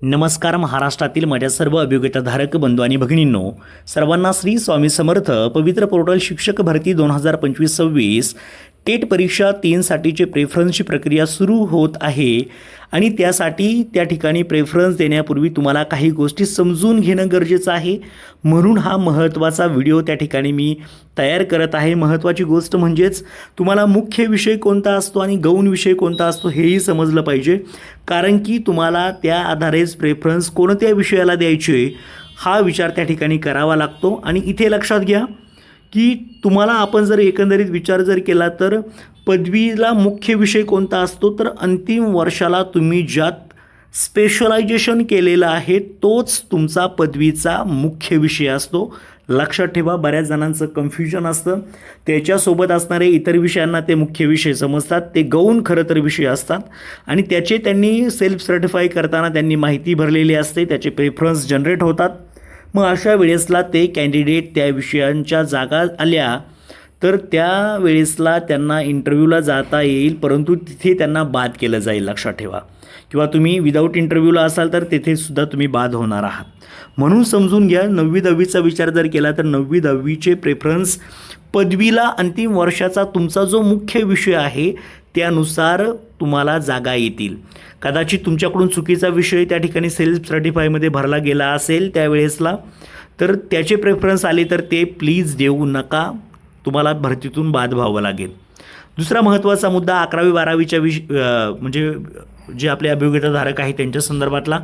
नमस्कार. महाराष्ट्रातील माझ्या सर्व अभियोग्यताधारक बंधू आणि भगिनींनो, सर्वांना श्री स्वामी समर्थ. पवित्र पोर्टल शिक्षक भरती 2025-26 टेट परीक्षा 3साठीचे प्रेफरन्सची प्रक्रिया सुरू होत आहे आणि त्यासाठी त्या ठिकाणी प्रेफरन्स देण्यापूर्वी तुम्हाला काही गोष्टी समजून घेणं गरजेचं आहे. म्हणून हा महत्त्वाचा व्हिडिओ त्या ठिकाणी मी तयार करत आहे. महत्त्वाची गोष्ट म्हणजेच तुम्हाला मुख्य विषय कोणता असतो आणि गौण विषय कोणता असतो हेही समजलं पाहिजे, कारण की तुम्हाला त्या आधारेच प्रेफरन्स कोणत्या विषयाला द्यायचे हा विचार त्या ठिकाणी करावा लागतो. आणि इथे लक्षात घ्या की तुम्हाला आपण जर एकंदरीत विचार जर केला तर पदवीला मुख्य विषय कोणता असतो, तर अंतिम वर्षाला तुम्ही ज्यात स्पेशलायझेशन केलेलं आहे तोच तुमचा पदवीचा मुख्य विषय असतो. लक्षात ठेवा, बऱ्याच जणांचं कन्फ्युजन असतं. त्याच्यासोबत असणारे इतर विषयांना ते मुख्य विषय समजतात, ते गौण खरं तर विषय असतात आणि त्याचे त्यांनी सेल्फ सर्टिफाय करताना त्यांनी माहिती भरलेली असते, त्याचे प्रेफरन्स जनरेट होतात. मग अशा वेळेसला ते कॅन्डिडेट त्या विषयांच्या जागा आल्या तर त्या वेळेसला त्यांना इंटरव्ह्यूला जाता येईल, परंतु तिथे त्यांना बाद केलं जाईल. लक्षात ठेवा. किंवा तुम्ही विदाऊट इंटरव्ह्यूला असाल तर तेथेसुद्धा तुम्ही बाद होणार आहात. म्हणून समजून घ्या, 9वी-10वीचा विचार जर केला तर 9वी-10वीचे प्रेफरन्स पदवीला अंतिम वर्षाचा तुमचा जो मुख्य विषय आहे त्यानुसार तुम्हाला जागा येतील. कदाचित तुमच्याकडून चुकीचा विषय त्या ठिकाणी सेल्फ सर्टिफायमध्ये भरला गेला असेल त्यावेळेसला, तर त्याचे प्रेफरन्स आले तर ते प्लीज देऊ नका, तुम्हाला भरतीतून बाद व्हावं लागेल. दुसरा महत्त्वाचा मुद्दा 11वी-12वीच्या म्हणजे जे आपले अभियोग्यताधारक आहेत त्यांच्या संदर्भातला.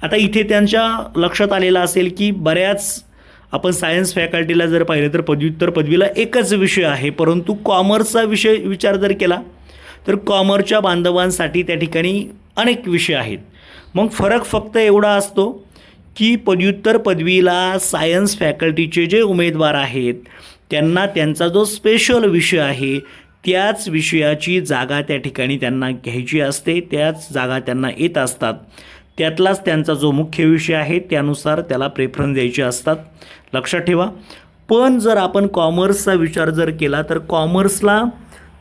आता इथे त्यांच्या लक्षात आलेलं असेल की बऱ्याच आपण सायन्स फॅकल्टीला जर पाहिलं तर पदव्युत्तर पदवीला एकच विषय आहे, परंतु कॉमर्सचा विचार जर केला तर कॉमर्सच्या बांधवांसाठी त्या ठिकाणी अनेक विषय आहेत. मग फरक फक्त एवढा असतो की पदव्युत्तर पदवीला सायन्स फॅकल्टीचे जे उमेदवार आहेत त्यांना त्यांचा जो स्पेशल विषय आहे त्याच विषयाची जागा त्या ठिकाणी त्यांना घ्यायची असते, त्याच जागा त्यांना येत असतात, त्यातलाच त्यांचा जो मुख्य विषय आहे त्यानुसार त्याला प्रेफरन्स द्यायचे असतात. लक्षात ठेवा. पण जर आपण कॉमर्सचा विचार जर केला तर कॉमर्सला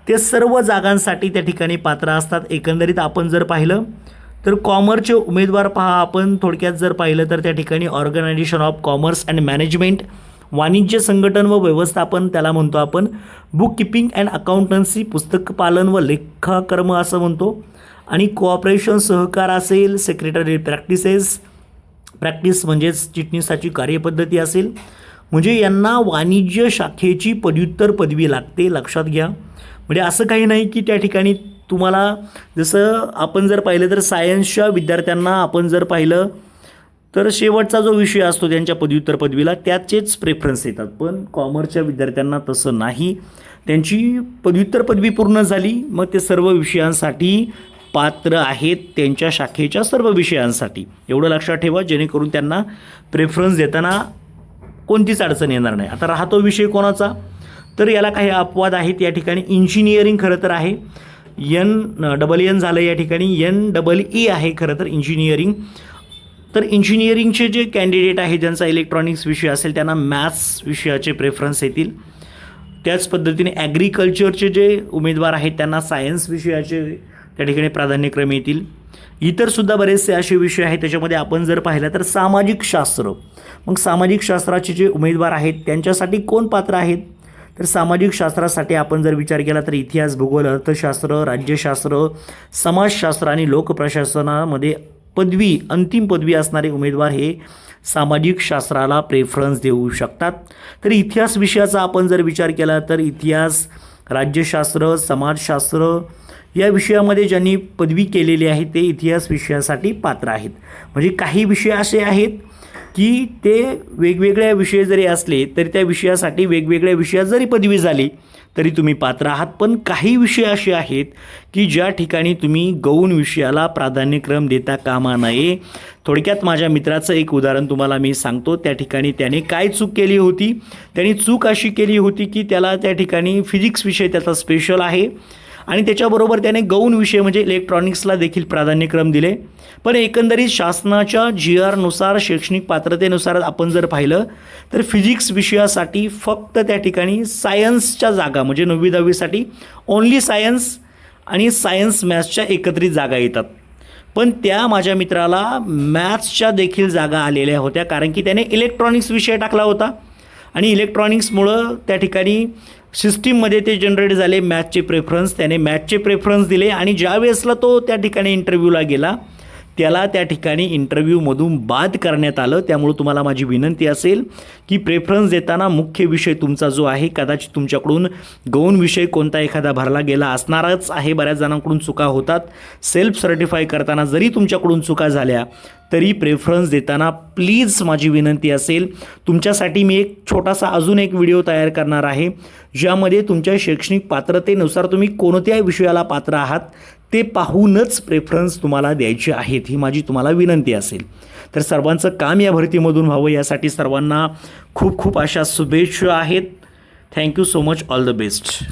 ते सर्व जागांसाठी त्या ठिकाणी पात्र असतात. एकंदरीत आपण जर पाहिलं तर कॉमर्सचे उमेदवार पहा, आपण थोडक्यात जर पाहिलं तर त्या ठिकाणी organisation of commerce and management, वाणिज्य संघटन व व्यवस्थापन त्याला म्हणतो आपण, बुक किपिंग अँड अकाउंटन्सी, पुस्तक पालन व लेखाकर्म असं म्हणतो, आणि कोऑपरेशन सहकार असेल, सेक्रेटरी प्रॅक्टिस म्हणजेच चिटणीसाची कार्यपद्धती असेल, म्हणजे यांना वाणिज्य शाखेची पदव्युत्तर पदवी लागते. लक्षात घ्या. म्हणजे असं काही नाही की त्या ठिकाणी तुम्हाला जसं आपण जर पाहिलं तर सायन्सच्या विद्यार्थ्यांना आपण जर पाहिलं तर शेवटचा जो विषय असतो त्यांच्या पदव्युत्तर पदवीला त्याचेच प्रेफरन्स येतात, पण कॉमर्सच्या विद्यार्थ्यांना तसं नाही. त्यांची पदव्युत्तर पदवी पूर्ण झाली मग ते सर्व विषयांसाठी पात्र आहेत, त्यांच्या शाखेच्या सर्व विषयांसाठी. एवढं लक्षात ठेवा जेणेकरून त्यांना प्रेफरन्स देताना कोणतीच अडचण येणार नाही. आता राहतो विषय कोणाचा, तर याला काही अपवाद आहेत. या ठिकाणी इंजिनिअरिंग खरं तर आहे, NNN झालं, या ठिकाणी NEE आहे खरं तर इंजिनिअरिंग. तर इंजिनिअरिंगचे जे कॅन्डिडेट आहे ज्यांचा इलेक्ट्रॉनिक्स विषय असेल त्यांना मॅथ्स विषयाचे प्रेफरन्स येतील. त्याच पद्धतीने ॲग्रिकल्चरचे जे उमेदवार आहेत त्यांना सायन्स विषयाचे त्या ठिकाणी प्राधान्यक्रम येतील. इतरसुद्धा बरेचसे असे विषय आहेत. त्याच्यामध्ये आपण जर पाहिलं तर सामाजिक शास्त्र, मग सामाजिक शास्त्राचे जे उमेदवार आहेत त्यांच्यासाठी कोण पात्र आहेत, तर सामाजिक शास्त्रासाठी आपण जर विचार केला तर इतिहास, भूगोल, अर्थशास्त्र, राज्यशास्त्र, समाजशास्त्र आणि लोकप्रशासनामध्ये पदवी, अंतिम पदवी असणारे उमेदवार हे सामाजिक शास्त्राला प्रेफरन्स देऊ शकतात. तर इतिहास विषयाचा आपण जर विचार केला तर इतिहास, राज्यशास्त्र, समाजशास्त्र या विषयामध्ये ज्यांनी पदवी केलेली आहे ते इतिहास विषयासाठी पात्र आहेत. म्हणजे काही विषय असे आहेत की ते वेगवेगळ्या विषय जरी असले तरी त्या विषयासाठी वेगवेगळ्या विषयात जरी पदवी झाली तरी तुम्ही पात्र आहात. पण काही विषय असे आहेत की ज्या ठिकाणी तुम्ही गौण विषयाला प्राधान्यक्रम देता कामा नये. थोडक्यात माझ्या मित्राचं एक उदाहरण तुम्हाला मी सांगतो. त्या ठिकाणी त्याने काय चूक केली होती, त्यांनी चूक अशी केली होती की त्याला त्या ठिकाणी फिजिक्स विषय त्याचा स्पेशल आहे आणि त्याच्याबरोबर त्याने गौण विषय म्हणजे इलेक्ट्रॉनिक्सला देखील प्राधान्यक्रम दिले. पण एकंदरीत शासनाच्या GRनुसार, शैक्षणिक पात्रतेनुसार आपण जर पाहिलं तर फिजिक्स विषयासाठी फक्त त्या ठिकाणी सायन्सच्या जागा म्हणजे 9वी-10वीसाठी ओन्ली सायन्स आणि सायन्स मॅथ्सच्या एकत्रित जागा येतात. पण त्या माझ्या मित्राला मॅथ्सच्या देखील जागा आलेल्या होत्या, कारण की त्याने इलेक्ट्रॉनिक्स विषय टाकला होता आणि इलेक्ट्रॉनिक्समुळं त्या ठिकाणी सिस्टीममध्ये ते जनरेट झाले मॅथ्सचे प्रेफरन्स. त्याने मॅथ्सचे प्रेफरन्स दिले आणि ज्या वेळेसला तो त्या ठिकाणी इंटरव्ह्यूला गेला त्याला त्या ठिकाणी इंटरव्ह्यूमधून बाद करण्यात आलं. त्यामुळे तुम्हाला माझी विनंती असेल की प्रेफरन्स देताना मुख्य विषय तुमचा जो आहे, कदाचित तुमच्याकडून गौण विषय कोणता एखादा भरला गेला असणारच आहे. बऱ्याच जणांकडून चुका होतात. सेल्फ सर्टिफाय करताना जरी तुमच्याकडून चुका झाल्या तरी प्रेफरन्स देताना प्लीज माझी विनंती असेल, तुमच्यासाठी मी एक छोटासा अजून एक व्हिडिओ तयार करणार आहे ज्यामध्ये तुमच्या शैक्षणिक पात्रतेनुसार तुम्ही कोणत्या विषयाला पात्र आहात ते पाहूनच प्रेफरन्स तुम्हाला द्यायचे आहेत. ही माझी तुम्हाला विनंती असेल. तर सर्वांचं काम या भरतीमधून व्हावं यासाठी सर्वांना खूप खूप अशा शुभेच्छा आहेत. Thank you so much. All the best.